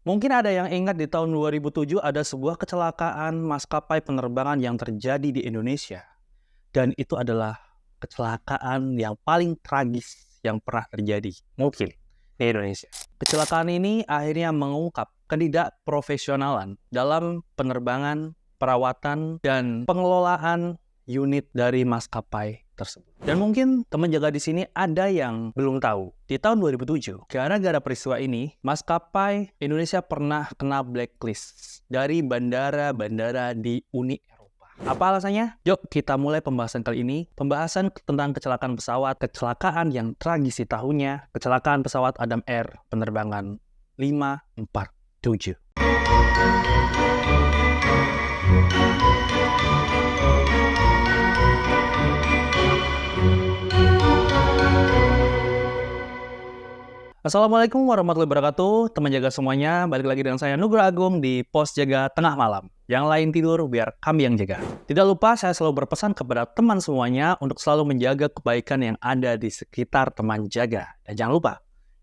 Mungkin ada yang ingat di tahun 2007 ada sebuah kecelakaan maskapai penerbangan yang terjadi di Indonesia. Dan itu adalah kecelakaan yang paling tragis yang pernah terjadi mungkin di Indonesia. Kecelakaan ini akhirnya mengungkap ketidakprofesionalan dalam penerbangan, perawatan, dan pengelolaan unit dari maskapai tersebut. Dan mungkin teman jaga di sini ada yang belum tahu. Di tahun 2007, gara-gara peristiwa ini, maskapai Indonesia pernah kena blacklist dari bandara-bandara di Uni Eropa. Apa alasannya? Yuk kita mulai pembahasan kali ini. Pembahasan tentang kecelakaan pesawat, kecelakaan yang tragis di tahunnya, kecelakaan pesawat Adam Air penerbangan 547. Assalamualaikum warahmatullahi wabarakatuh, teman jaga semuanya. Balik lagi dengan saya Nugroho Agung di Pos Jaga Tengah Malam. Yang lain tidur biar kami yang jaga. Tidak lupa saya selalu berpesan kepada teman semuanya untuk selalu menjaga kebaikan yang ada di sekitar teman jaga. Dan jangan lupa,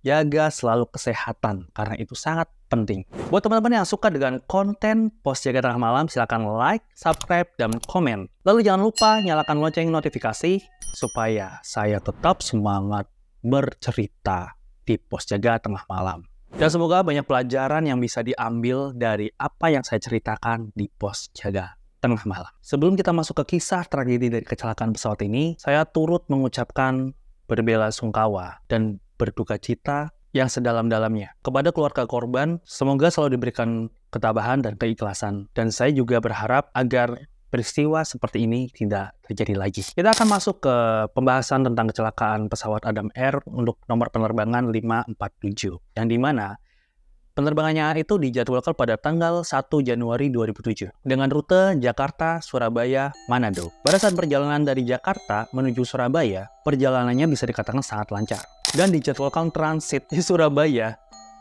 jaga selalu kesehatan karena itu sangat penting. Buat teman-teman yang suka dengan konten Pos Jaga Tengah Malam, silakan like, subscribe, dan komen. Lalu jangan lupa nyalakan lonceng notifikasi supaya saya tetap semangat bercerita di Pos Jaga Tengah Malam. Dan semoga banyak pelajaran yang bisa diambil dari apa yang saya ceritakan di Pos Jaga Tengah Malam. Sebelum kita masuk ke kisah tragedi dari kecelakaan pesawat ini, saya turut mengucapkan berbela-sungkawa dan berduka cita yang sedalam-dalamnya kepada keluarga korban. Semoga selalu diberikan ketabahan dan keikhlasan. Dan saya juga berharap agar peristiwa seperti ini tidak terjadi lagi. Kita akan masuk ke pembahasan tentang kecelakaan pesawat Adam Air untuk nomor penerbangan 547, yang dimana penerbangannya itu dijadwalkan pada tanggal 1 Januari 2007 dengan rute Jakarta, Surabaya, Manado. Pada saat perjalanan dari Jakarta menuju Surabaya, perjalanannya bisa dikatakan sangat lancar dan dijadwalkan transit di Surabaya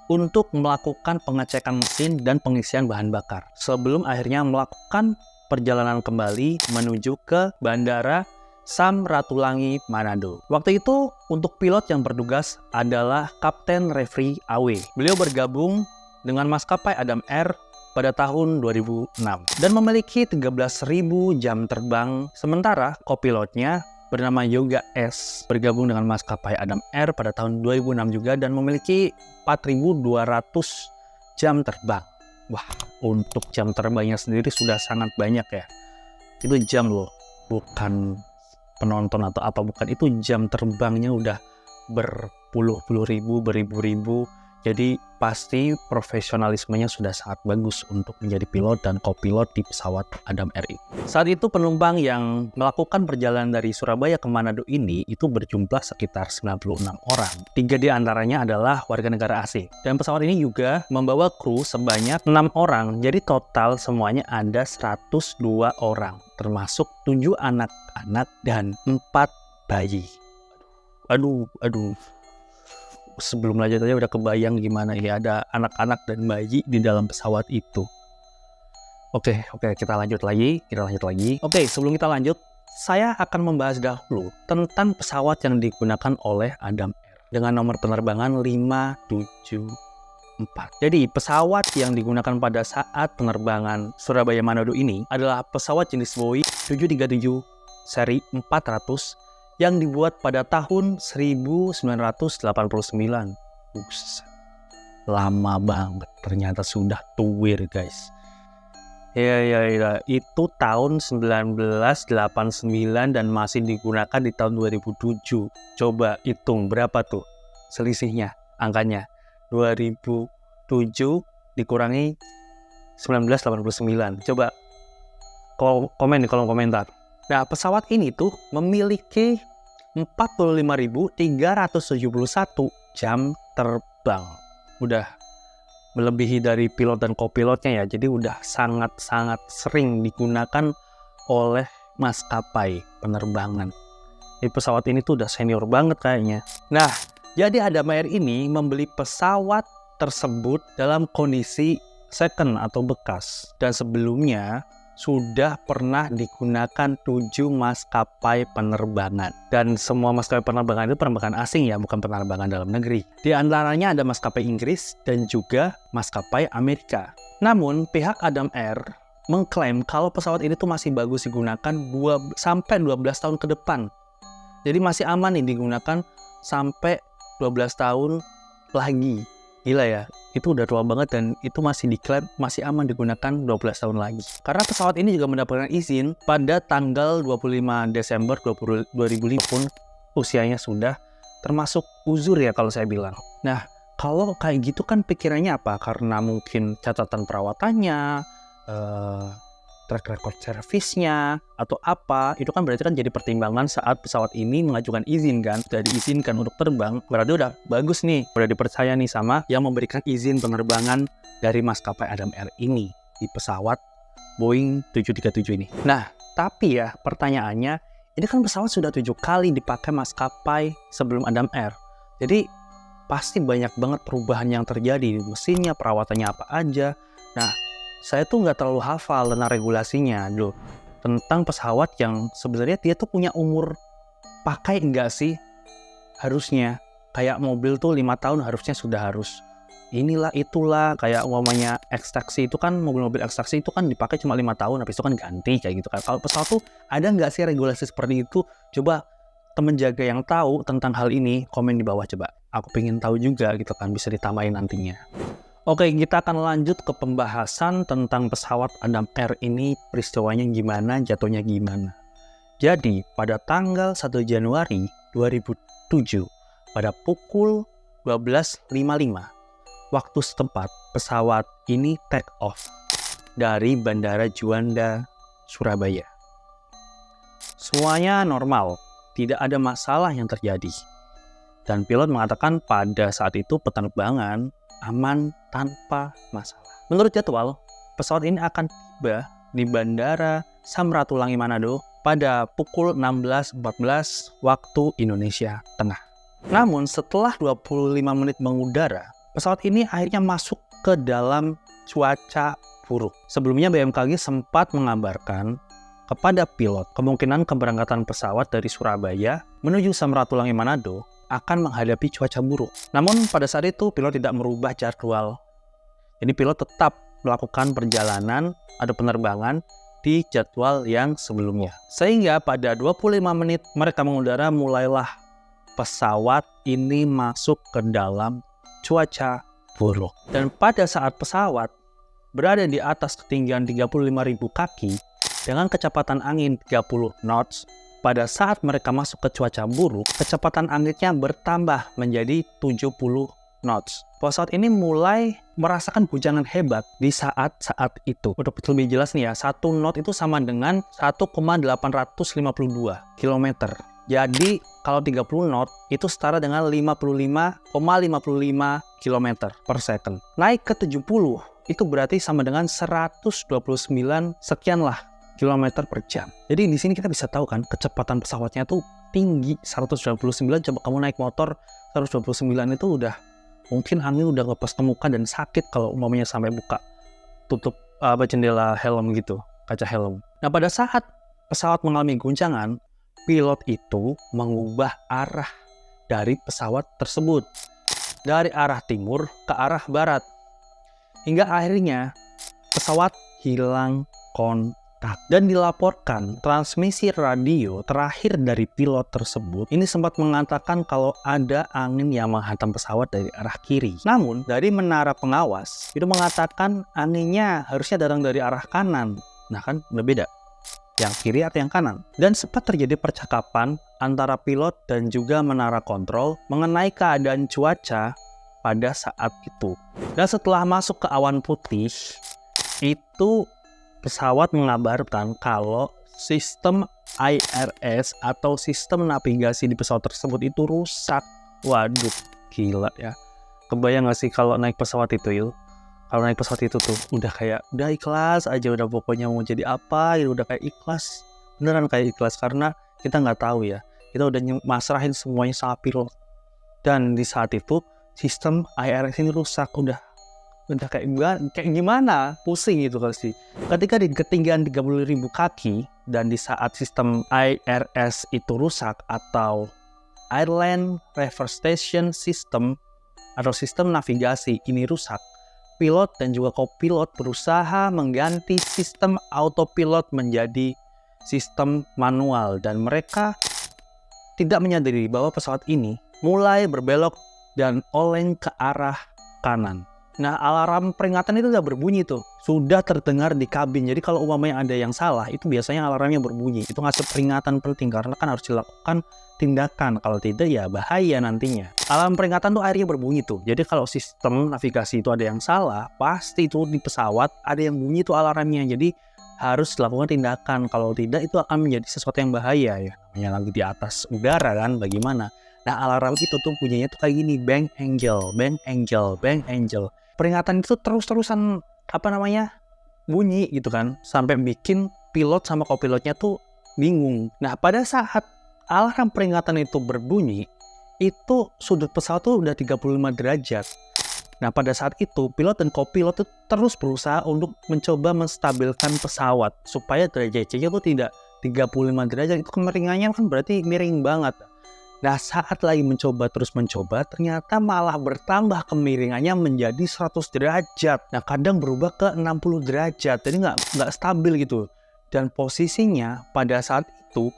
untuk melakukan pengecekan mesin dan pengisian bahan bakar sebelum akhirnya melakukan perjalanan kembali menuju ke Bandara Samratulangi, Manado. Waktu itu, untuk pilot yang bertugas adalah Kapten Refri Aw. Beliau bergabung dengan maskapai Adam Air pada tahun 2006 dan memiliki 13.000 jam terbang. Sementara kopilotnya bernama Yoga S. bergabung dengan maskapai Adam Air pada tahun 2006 juga dan memiliki 4.200 jam terbang. Wah, untuk jam terbangnya sendiri sudah sangat banyak ya. Itu jam loh, bukan penonton atau apa, bukan. Itu jam terbangnya udah berpuluh-puluh ribu, beribu-ribu. Jadi pasti profesionalismenya sudah sangat bagus untuk menjadi pilot dan kopilot di pesawat Adam Air ini. Saat itu penumpang yang melakukan perjalanan dari Surabaya ke Manado ini itu berjumlah sekitar 96 orang. 3 di antaranya adalah warga negara asing. Dan pesawat ini juga membawa kru sebanyak 6 orang. Jadi total semuanya ada 102 orang. Termasuk 7 anak-anak dan 4 bayi. Aduh. Sebelum lanjut aja udah kebayang gimana ya ada anak-anak dan bayi di dalam pesawat itu. Oke, kita lanjut lagi. Oke, sebelum kita lanjut, saya akan membahas dahulu tentang pesawat yang digunakan oleh Adam Air dengan nomor penerbangan 574. Jadi, pesawat yang digunakan pada saat penerbangan Surabaya Manado ini adalah pesawat jenis Boeing 737 seri 400 yang dibuat pada tahun 1989. Lama banget, ternyata sudah tuwir guys. Ya, itu tahun 1989 dan masih digunakan di tahun 2007. Coba hitung berapa tuh selisihnya, angkanya. 2007 dikurangi 1989. Coba komen di kolom komentar. Nah, pesawat ini tuh memiliki 45.371 jam terbang. Udah melebihi dari pilot dan kopilotnya ya. Jadi udah sangat-sangat sering digunakan oleh maskapai penerbangan. Di pesawat ini tuh udah senior banget kayaknya. Nah, jadi Adam Air ini membeli pesawat tersebut dalam kondisi second atau bekas. Dan sebelumnya sudah pernah digunakan 7 maskapai penerbangan. Dan semua maskapai penerbangan itu penerbangan asing ya, bukan penerbangan dalam negeri. Di antaranya ada maskapai Inggris dan juga maskapai Amerika. Namun, pihak Adam Air mengklaim kalau pesawat ini tuh masih bagus digunakan 12 tahun ke depan. Jadi masih aman nih digunakan sampai 12 tahun lagi. Gila ya, itu udah tua banget dan itu masih diklaim masih aman digunakan 12 tahun lagi. Karena pesawat ini juga mendapatkan izin pada tanggal 25 Desember 2005 pun usianya sudah termasuk uzur ya kalau saya bilang. Nah, kalau kayak gitu kan pikirannya apa? Karena mungkin catatan perawatannya, track record servisnya atau apa, itu kan berarti kan jadi pertimbangan saat pesawat ini mengajukan izin kan, sudah diizinkan untuk terbang, berarti udah bagus nih, udah dipercaya nih sama yang memberikan izin penerbangan dari maskapai Adam Air ini di pesawat Boeing 737 ini. Nah, tapi ya pertanyaannya, ini kan pesawat sudah 7 kali dipakai maskapai sebelum Adam Air, jadi pasti banyak banget perubahan yang terjadi di mesinnya, perawatannya apa aja. Nah, saya tuh nggak terlalu hafal tentang regulasinya dulu tentang pesawat yang sebenarnya dia tuh punya umur pakai enggak sih harusnya. Kayak mobil tuh 5 tahun harusnya sudah harus inilah itulah, kayak umpamanya ekstraksi itu kan, mobil-mobil ekstraksi itu kan dipakai cuma 5 tahun habis itu kan ganti kayak gitu kan. Kalau pesawat tuh ada nggak sih regulasi seperti itu? Coba temen jaga yang tahu tentang hal ini komen di bawah coba, aku pengen tahu juga gitu kan, bisa ditambahin nantinya. Oke, kita akan lanjut ke pembahasan tentang pesawat Adam Air ini, peristiwanya gimana, jatuhnya gimana. Jadi, pada tanggal 1 Januari 2007, pada pukul 12.55, waktu setempat, pesawat ini take off dari Bandara Juanda, Surabaya. Semuanya normal, tidak ada masalah yang terjadi. Dan pilot mengatakan pada saat itu penerbangan aman tanpa masalah. Menurut jadwal, pesawat ini akan tiba di Bandara Samratulangi Manado pada pukul 16.14 waktu Indonesia Tengah. Namun setelah 25 menit mengudara, pesawat ini akhirnya masuk ke dalam cuaca buruk. Sebelumnya BMKG sempat mengabarkan kepada pilot kemungkinan keberangkatan pesawat dari Surabaya menuju Samratulangi Manado akan menghadapi cuaca buruk. Namun pada saat itu pilot tidak merubah jadwal. Jadi pilot tetap melakukan perjalanan atau penerbangan di jadwal yang sebelumnya. Sehingga pada 25 menit mereka mengudara, mulailah pesawat ini masuk ke dalam cuaca buruk. Dan pada saat pesawat berada di atas ketinggian 35.000 kaki dengan kecepatan angin 30 knots, pada saat mereka masuk ke cuaca buruk, kecepatan anginnya bertambah menjadi 70 knots. Pesawat ini mulai merasakan guncangan hebat di saat-saat itu. Untuk lebih jelas nih ya, 1 knot itu sama dengan 1,852 km. Jadi kalau 30 knot itu setara dengan 55,55 km per second. Naik ke 70 itu berarti sama dengan 129 sekian lah kilometer per jam. Jadi di sini kita bisa tahu kan kecepatan pesawatnya tuh tinggi 129. Coba kamu naik motor 129 itu udah mungkin angin udah ngepas ke muka dan sakit kalau umpamanya sampai buka tutup jendela helm gitu, kaca helm. Nah, pada saat pesawat mengalami guncangan, pilot itu mengubah arah dari pesawat tersebut dari arah timur ke arah barat hingga akhirnya pesawat hilang kontak. Dan dilaporkan transmisi radio terakhir dari pilot tersebut ini sempat mengatakan kalau ada angin yang menghantam pesawat dari arah kiri. Namun dari menara pengawas itu mengatakan anginnya harusnya datang dari arah kanan. Nah kan berbeda, yang kiri atau yang kanan. Dan sempat terjadi percakapan antara pilot dan juga menara kontrol mengenai keadaan cuaca pada saat itu. Dan setelah masuk ke awan putih itu pesawat mengabarkan kalau sistem IRS atau sistem navigasi di pesawat tersebut itu rusak. Waduh, gila ya. Kebayang gak sih kalau naik pesawat itu yuk? Kalau naik pesawat itu tuh udah ikhlas aja, udah pokoknya mau jadi apa gitu, udah kayak ikhlas. Beneran kayak ikhlas karena kita nggak tahu ya. Kita udah masrahin semuanya sama pilot. Dan di saat itu sistem IRS ini rusak, udah Udah kayak gimana? Pusing gitu pasti. Ketika di ketinggian 30.000 kaki dan di saat sistem IRS itu rusak atau Airline Reverse Station System atau sistem navigasi ini rusak, pilot dan juga kopilot berusaha mengganti sistem autopilot menjadi sistem manual dan mereka tidak menyadari bahwa pesawat ini mulai berbelok dan oleng ke arah kanan. Nah, alarm peringatan itu udah berbunyi tuh. Sudah terdengar di kabin. Jadi kalau umpamanya ada yang salah, itu biasanya alarmnya berbunyi. Itu ngasih peringatan penting karena kan harus dilakukan tindakan. Kalau tidak ya bahaya nantinya. Alarm peringatan tuh akhirnya berbunyi tuh. Jadi kalau sistem navigasi itu ada yang salah, pasti itu di pesawat ada yang bunyi tuh alarmnya. Jadi harus dilakukan tindakan. Kalau tidak itu akan menjadi sesuatu yang bahaya ya. Namanya lagi di atas udara kan, bagaimana? Nah, alarm itu tuh bunyinya tuh kayak gini, bang angel, bang angel, bang angel. Peringatan itu terus-terusan bunyi gitu kan, sampai bikin pilot sama kopilotnya tuh bingung. Nah, pada saat alarm peringatan itu berbunyi, itu sudut pesawat tuh udah 35 derajat. Nah, pada saat itu pilot dan kopilot tuh terus berusaha untuk mencoba menstabilkan pesawat supaya derajatnya tuh tidak 35 derajat. Itu kemiringannya kan berarti miring banget. Nah, saat lagi terus mencoba, ternyata malah bertambah kemiringannya menjadi 100 derajat. Nah, kadang berubah ke 60 derajat, jadi nggak stabil gitu. Dan posisinya pada saat itu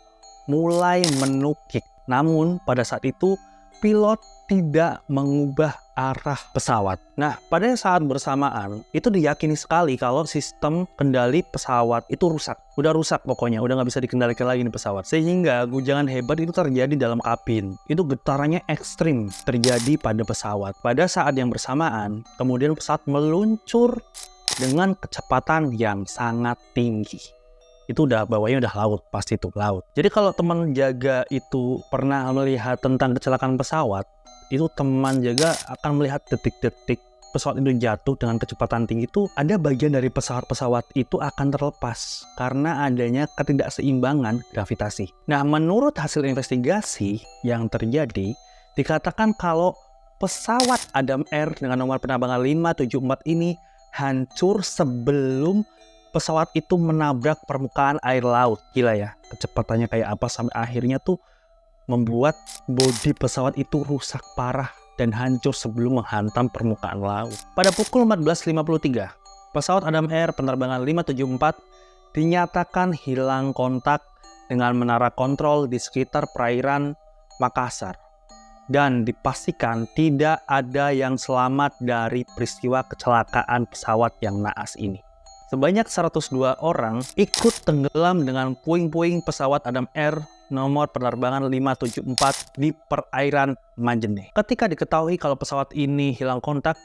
mulai menukik. Namun, pada saat itu pilot tidak mengubah arah pesawat. Nah, pada saat bersamaan, itu diyakini sekali kalau sistem kendali pesawat itu rusak. Udah rusak pokoknya, udah nggak bisa dikendalikan lagi nih pesawat. Sehingga guncangan hebat itu terjadi dalam kabin. Itu getarannya ekstrim terjadi pada pesawat. Pada saat yang bersamaan, kemudian pesawat meluncur dengan kecepatan yang sangat tinggi. Itu bawahnya udah laut, pasti itu laut. Jadi kalau teman jaga itu pernah melihat tentang kecelakaan pesawat, itu teman jaga akan melihat detik-detik pesawat itu jatuh dengan kecepatan tinggi, itu ada bagian dari pesawat itu akan terlepas karena adanya ketidakseimbangan gravitasi. Nah, menurut hasil investigasi yang terjadi, dikatakan kalau pesawat Adam Air dengan nomor penerbangan 574 ini hancur sebelum pesawat itu menabrak permukaan air laut. Gila ya, kecepatannya kayak apa sampai akhirnya tuh membuat bodi pesawat itu rusak parah dan hancur sebelum menghantam permukaan laut. Pada pukul 14.53, pesawat Adam Air penerbangan 574 dinyatakan hilang kontak dengan menara kontrol di sekitar perairan Makassar. Dan dipastikan tidak ada yang selamat dari peristiwa kecelakaan pesawat yang naas ini. Sebanyak 102 orang ikut tenggelam dengan puing-puing pesawat Adam Air nomor penerbangan 574 di perairan Majene. Ketika diketahui kalau pesawat ini hilang kontak,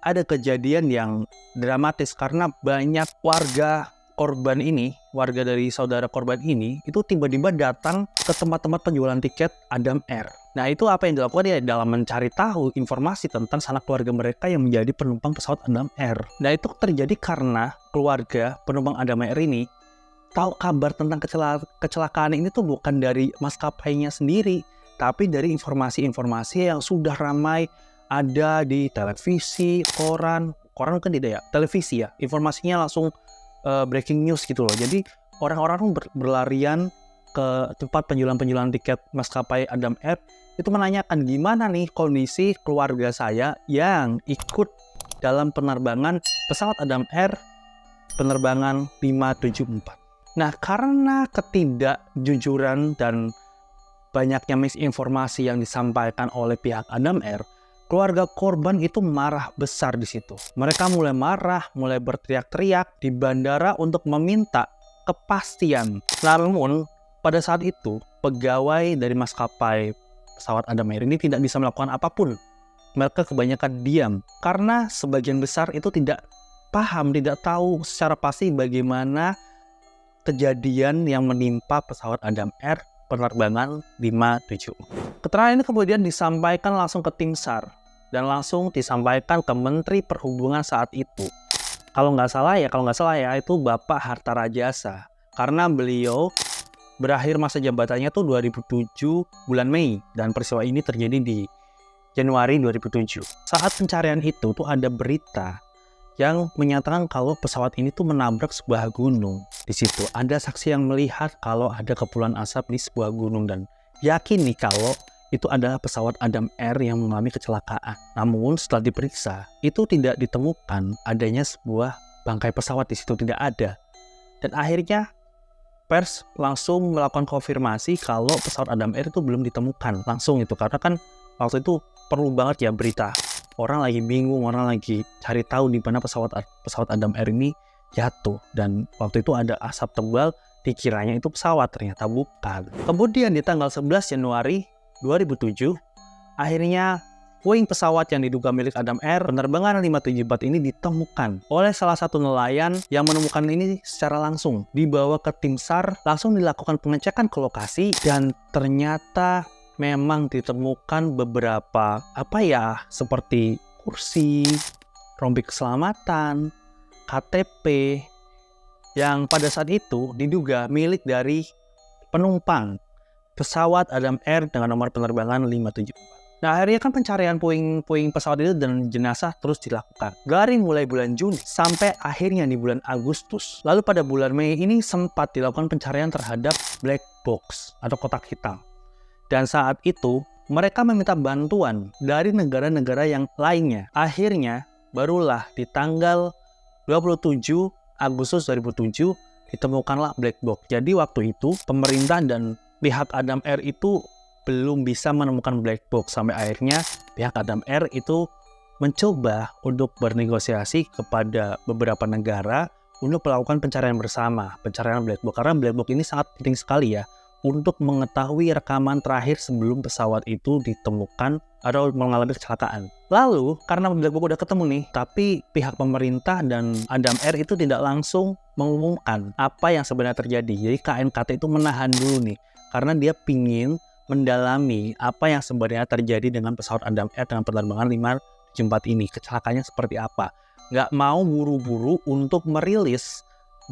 ada kejadian yang dramatis karena banyak warga korban ini, warga dari saudara korban ini, itu tiba-tiba datang ke tempat-tempat penjualan tiket Adam Air. Nah, itu apa yang dilakukan ya dalam mencari tahu informasi tentang sanak keluarga mereka yang menjadi penumpang pesawat Adam Air. Nah, itu terjadi karena keluarga penumpang Adam Air ini tahu kabar tentang kecelakaan ini tuh bukan dari maskapainya sendiri, tapi dari informasi-informasi yang sudah ramai ada di televisi, koran kan tidak ya, televisi ya, informasinya langsung breaking news gitu loh. Jadi orang-orang berlarian ke tempat penjualan tiket maskapai Adam Air itu menanyakan gimana nih kondisi keluarga saya yang ikut dalam penerbangan pesawat Adam Air penerbangan 574. Nah, karena ketidakjujuran dan banyaknya misinformasi yang disampaikan oleh pihak Adam Air, keluarga korban itu marah besar di situ. Mereka mulai marah, mulai berteriak-teriak di bandara untuk meminta kepastian. Namun, pada saat itu, pegawai dari maskapai pesawat Adam Air ini tidak bisa melakukan apapun. Mereka kebanyakan diam, karena sebagian besar itu tidak paham, tidak tahu secara pasti bagaimana kejadian yang menimpa pesawat Adam Air penerbangan 574. Keterangan ini kemudian disampaikan langsung ke tim SAR dan langsung disampaikan ke Menteri Perhubungan saat itu. Kalau nggak salah ya itu Bapak Harta Rajasa, karena beliau berakhir masa jabatannya tuh 2007 bulan Mei dan peristiwa ini terjadi di Januari 2007. Saat pencarian itu tuh ada berita yang menyatakan kalau pesawat ini tuh menabrak sebuah gunung. Di situ ada saksi yang melihat kalau ada kepulan asap di sebuah gunung dan yakin nih kalau itu adalah pesawat Adam Air yang mengalami kecelakaan. Namun setelah diperiksa, itu tidak ditemukan adanya sebuah bangkai pesawat, di situ tidak ada. Dan akhirnya pers langsung melakukan konfirmasi kalau pesawat Adam Air itu belum ditemukan langsung itu, karena kan waktu itu perlu banget ya berita. Orang lagi bingung, orang lagi cari tahu di mana pesawat Adam Air ini jatuh. Dan waktu itu ada asap tebal, dikiranya itu pesawat, ternyata bukan. Kemudian di tanggal 11 Januari 2007, akhirnya puing pesawat yang diduga milik Adam Air penerbangan 574 ini ditemukan oleh salah satu nelayan yang menemukan ini secara langsung. Dibawa ke tim SAR, langsung dilakukan pengecekan ke lokasi, dan ternyata memang ditemukan beberapa seperti kursi, rompi keselamatan, KTP yang pada saat itu diduga milik dari penumpang pesawat Adam Air dengan nomor penerbangan 574. Nah, akhirnya kan pencarian puing pesawat itu dan jenazah terus dilakukan dari mulai bulan Juni sampai akhirnya di bulan Agustus. Lalu pada bulan Mei ini sempat dilakukan pencarian terhadap black box atau kotak hitam. Dan saat itu, mereka meminta bantuan dari negara-negara yang lainnya. Akhirnya, barulah di tanggal 27 Agustus 2007, ditemukanlah black box. Jadi waktu itu, pemerintah dan pihak Adam Air itu belum bisa menemukan black box. Sampai akhirnya, pihak Adam Air itu mencoba untuk bernegosiasi kepada beberapa negara untuk melakukan pencarian bersama, pencarian black box. Karena black box ini sangat penting sekali ya, untuk mengetahui rekaman terakhir sebelum pesawat itu ditemukan atau mengalami kecelakaan. Lalu, karena black box udah ketemu nih, tapi pihak pemerintah dan Adam Air itu tidak langsung mengumumkan apa yang sebenarnya terjadi. Jadi KNKT itu menahan dulu nih, karena dia pingin mendalami apa yang sebenarnya terjadi dengan pesawat Adam Air dengan penerbangan 574 ini. Kecelakaannya seperti apa. Nggak mau buru-buru untuk merilis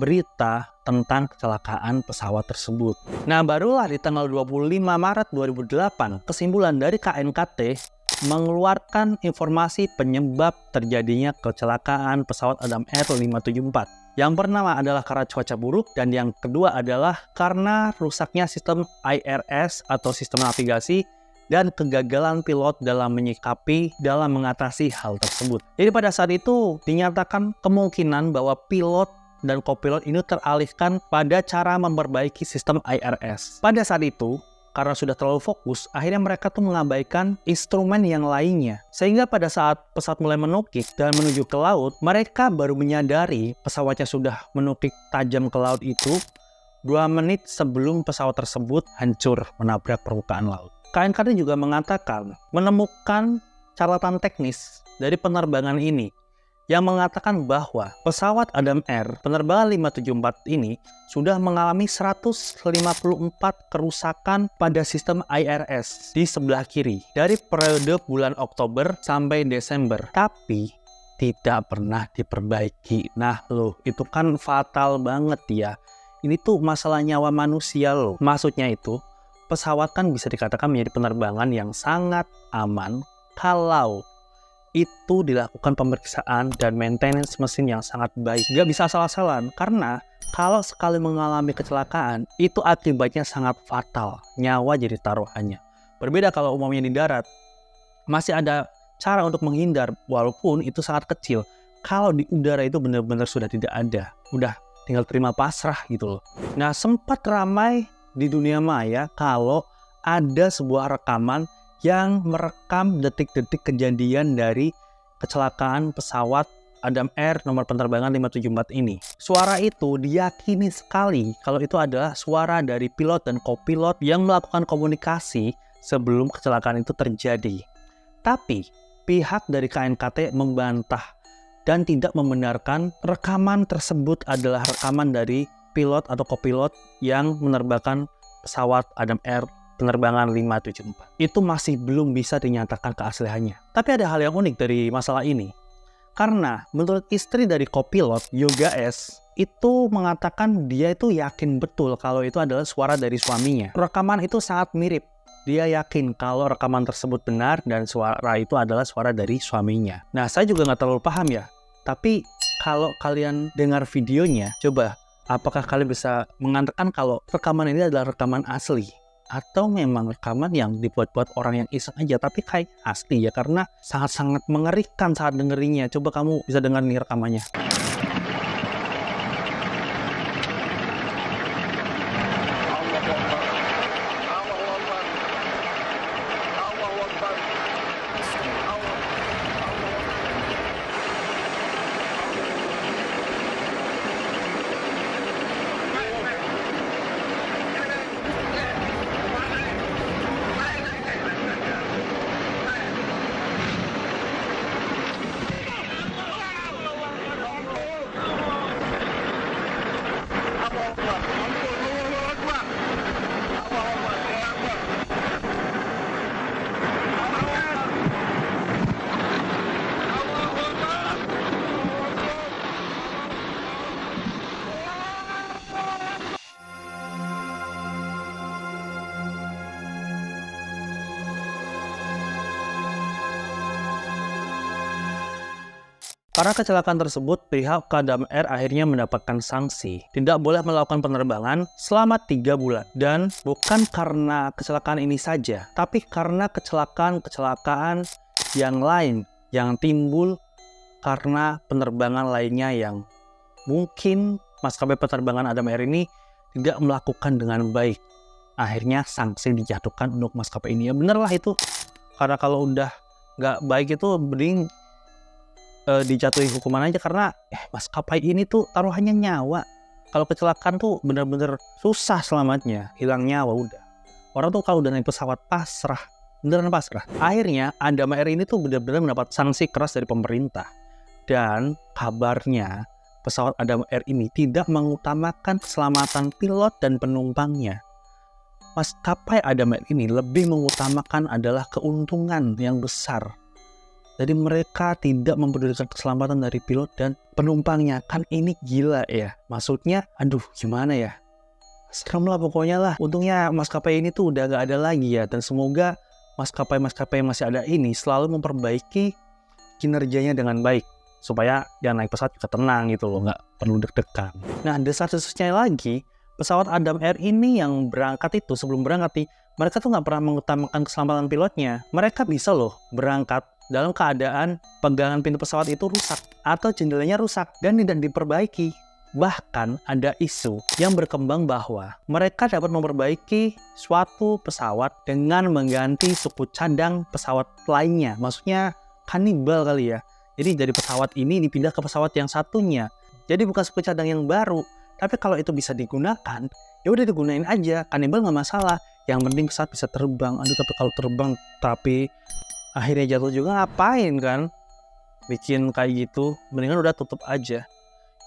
berita tentang kecelakaan pesawat tersebut. Nah, barulah di tanggal 25 Maret 2008, kesimpulan dari KNKT mengeluarkan informasi penyebab terjadinya kecelakaan pesawat Adam Air 574. Yang pertama adalah karena cuaca buruk, dan yang kedua adalah karena rusaknya sistem IRS atau sistem navigasi dan kegagalan pilot dalam mengatasi hal tersebut. Jadi pada saat itu dinyatakan kemungkinan bahwa pilot dan kopilot ini teralihkan pada cara memperbaiki sistem IRS. Pada saat itu, karena sudah terlalu fokus, akhirnya mereka tuh mengabaikan instrumen yang lainnya. Sehingga pada saat pesawat mulai menukik dan menuju ke laut, mereka baru menyadari pesawatnya sudah menukik tajam ke laut itu 2 menit sebelum pesawat tersebut hancur menabrak permukaan laut. KNKT juga mengatakan menemukan catatan teknis dari penerbangan ini yang mengatakan bahwa pesawat Adam Air penerbangan 574 ini sudah mengalami 154 kerusakan pada sistem IRS di sebelah kiri dari periode bulan Oktober sampai Desember, tapi tidak pernah diperbaiki. Nah loh, itu kan fatal banget ya. Ini tuh masalah nyawa manusia loh. Maksudnya itu, pesawat kan bisa dikatakan menjadi penerbangan yang sangat aman kalau itu dilakukan pemeriksaan dan maintenance mesin yang sangat baik. Gak bisa asal-asalan, karena kalau sekali mengalami kecelakaan, itu akibatnya sangat fatal. Nyawa jadi taruhannya. Berbeda kalau umumnya di darat, masih ada cara untuk menghindar, walaupun itu sangat kecil. Kalau di udara itu benar-benar sudah tidak ada. Udah tinggal terima pasrah gitu loh. Nah, sempat ramai di dunia maya kalau ada sebuah rekaman yang merekam detik-detik kejadian dari kecelakaan pesawat Adam Air nomor penerbangan 574 ini. Suara itu diyakini sekali kalau itu adalah suara dari pilot dan kopilot yang melakukan komunikasi sebelum kecelakaan itu terjadi. Tapi pihak dari KNKT membantah dan tidak membenarkan rekaman tersebut adalah rekaman dari pilot atau kopilot yang menerbangkan pesawat Adam Air penerbangan 574. Itu masih belum bisa dinyatakan keasliannya. Tapi ada hal yang unik dari masalah ini. Karena menurut istri dari kopilot, Yoga S, itu mengatakan dia itu yakin betul kalau itu adalah suara dari suaminya. Rekaman itu sangat mirip. Dia yakin kalau rekaman tersebut benar dan suara itu adalah suara dari suaminya. Nah, saya juga nggak terlalu paham ya. Tapi kalau kalian dengar videonya, coba apakah kalian bisa mengatakan kalau rekaman ini adalah rekaman asli? Atau memang rekaman yang dibuat-buat orang yang iseng aja, tapi kayak asli ya, karena sangat-sangat mengerikan saat dengerinnya. Coba kamu bisa dengar nih rekamannya. Karena kecelakaan tersebut, pihak Adam Air akhirnya mendapatkan sanksi. Tidak boleh melakukan penerbangan selama 3 bulan. Dan bukan karena kecelakaan ini saja, tapi karena kecelakaan-kecelakaan yang lain yang timbul karena penerbangan lainnya yang mungkin maskapai penerbangan Adam Air ini tidak melakukan dengan baik. Akhirnya sanksi dijatuhkan untuk maskapai ini. Ya bener lah itu. Karena kalau udah nggak baik itu mending dijatuhi hukuman aja, karena maskapai ini tuh taruhannya nyawa. Kalau kecelakaan tuh bener-bener susah selamatnya, hilang nyawa udah. Orang tuh kalau udah naik pesawat pasrah, beneran pasrah. Akhirnya Adam Air ini tuh bener-bener mendapat sanksi keras dari pemerintah. Dan kabarnya pesawat Adam Air ini tidak mengutamakan keselamatan pilot dan penumpangnya. Maskapai Adam Air ini lebih mengutamakan adalah keuntungan yang besar. Jadi mereka tidak mempedulikan keselamatan dari pilot dan penumpangnya. Kan ini gila ya. Maksudnya, aduh gimana ya. Serem lah pokoknya lah. Untungnya maskapai ini tuh udah gak ada lagi ya. Dan semoga maskapai-maskapai yang masih ada ini selalu memperbaiki kinerjanya dengan baik. Supaya yang naik pesawat juga tenang gitu loh. Gak perlu deg-degan. Nah, desas-desusnya lagi, pesawat Adam Air ini yang berangkat itu, sebelum berangkat nih, mereka tuh gak pernah mengutamakan keselamatan pilotnya. Mereka bisa loh berangkat dalam keadaan pegangan pintu pesawat itu rusak atau jendelanya rusak dan tidak diperbaiki. Bahkan ada isu yang berkembang bahwa mereka dapat memperbaiki suatu pesawat dengan mengganti suku cadang pesawat lainnya. Maksudnya kanibal kali ya. Jadi dari pesawat ini dipindah ke pesawat yang satunya. Jadi bukan suku cadang yang baru. Tapi kalau itu bisa digunakan, ya udah digunain aja. Kanibal nggak masalah. Yang penting pesawat bisa terbang. Aduh, tapi kalau terbang tapi akhirnya jatuh juga ngapain kan? Bikin kayak gitu, mendingan udah tutup aja.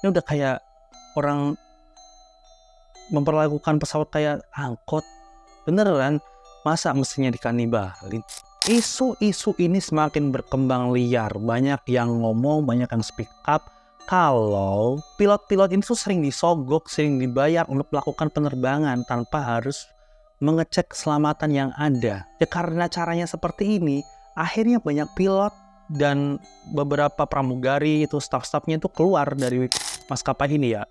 Ini udah kayak orang memperlakukan pesawat kayak angkot. Beneran, masa mestinya dikanibalin? Isu-isu ini semakin berkembang liar. Banyak yang ngomong, banyak yang speak up. Kalau pilot-pilot ini tuh sering disogok, sering dibayar untuk melakukan penerbangan tanpa harus mengecek keselamatan yang ada. Ya karena caranya seperti ini, akhirnya banyak pilot dan beberapa pramugari itu staff-staffnya itu keluar dari maskapai ini ya.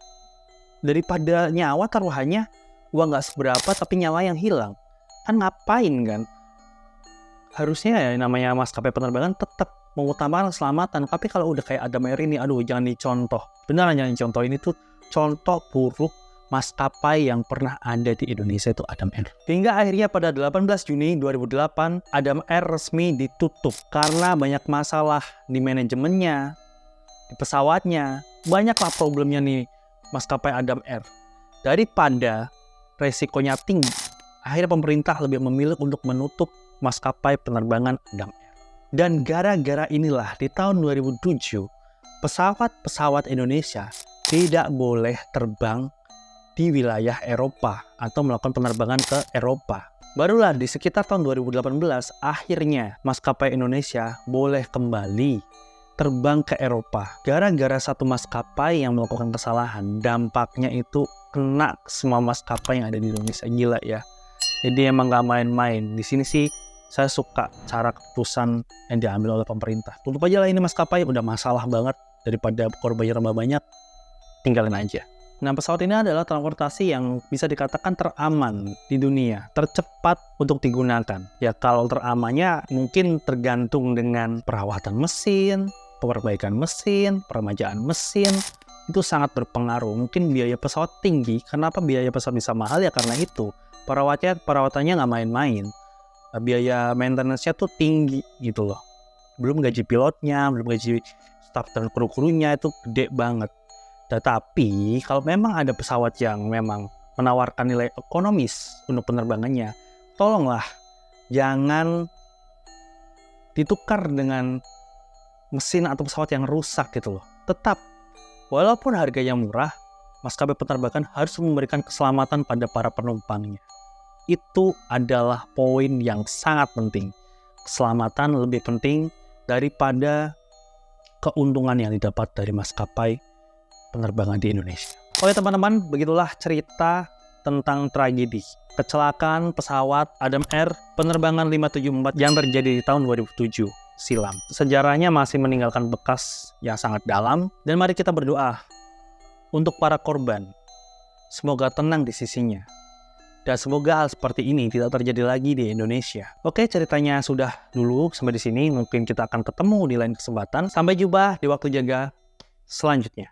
Daripada nyawa taruhannya, uang nggak seberapa tapi nyawa yang hilang. Kan ngapain kan? Harusnya ya namanya maskapai penerbangan tetap mengutamakan keselamatan. Tapi kalau udah kayak Adam Air ini, aduh jangan dicontoh. Beneran jangan dicontoh, ini tuh contoh buruk maskapai yang pernah ada di Indonesia itu Adam Air. Hingga akhirnya pada 18 Juni 2008, Adam Air resmi ditutup karena banyak masalah di manajemennya, di pesawatnya. Banyaklah problemnya nih maskapai Adam Air. Daripada resikonya tinggi, akhirnya pemerintah lebih memilih untuk menutup maskapai penerbangan Adam Air. Dan gara-gara inilah di tahun 2007, pesawat-pesawat Indonesia tidak boleh terbang di wilayah Eropa atau melakukan penerbangan ke Eropa. Barulah di sekitar tahun 2018 akhirnya maskapai Indonesia boleh kembali terbang ke Eropa. Gara-gara satu maskapai yang melakukan kesalahan, dampaknya itu kena semua maskapai yang ada di Indonesia. Gila ya. Jadi emang gak main-main. Di sini sih saya suka cara keputusan yang diambil oleh pemerintah. Tutup aja lah ini maskapai, udah masalah banget. daripada korbannya tambah banyak, tinggalin aja. Nah, pesawat ini adalah transportasi yang bisa dikatakan teraman di dunia, tercepat untuk digunakan. Ya, kalau teramannya mungkin tergantung dengan perawatan mesin, perbaikan mesin, peremajaan mesin, itu sangat berpengaruh. Mungkin biaya pesawat tinggi. Kenapa biaya pesawat bisa mahal? Ya karena itu. Perawatannya nggak main-main. Biaya maintenance-nya tuh tinggi gitu loh. Belum gaji pilotnya, belum gaji staff dan kru-krunya, itu gede banget. Tetapi kalau memang ada pesawat yang memang menawarkan nilai ekonomis untuk penerbangannya, tolonglah jangan ditukar dengan mesin atau pesawat yang rusak gitu loh. Tetap, walaupun harganya murah, maskapai penerbangan harus memberikan keselamatan pada para penumpangnya. Itu adalah poin yang sangat penting. Keselamatan lebih penting daripada keuntungan yang didapat dari maskapai penerbangan di Indonesia. Oke teman-teman, begitulah cerita tentang tragedi kecelakaan pesawat Adam Air penerbangan 574 yang terjadi di tahun 2007 silam. Sejarahnya masih meninggalkan bekas yang sangat dalam, dan mari kita berdoa untuk para korban. Semoga tenang di sisinya. Dan semoga hal seperti ini tidak terjadi lagi di Indonesia. Oke, ceritanya sudah dulu sampai di sini. Mungkin kita akan ketemu di lain kesempatan. Sampai jumpa di waktu jaga selanjutnya.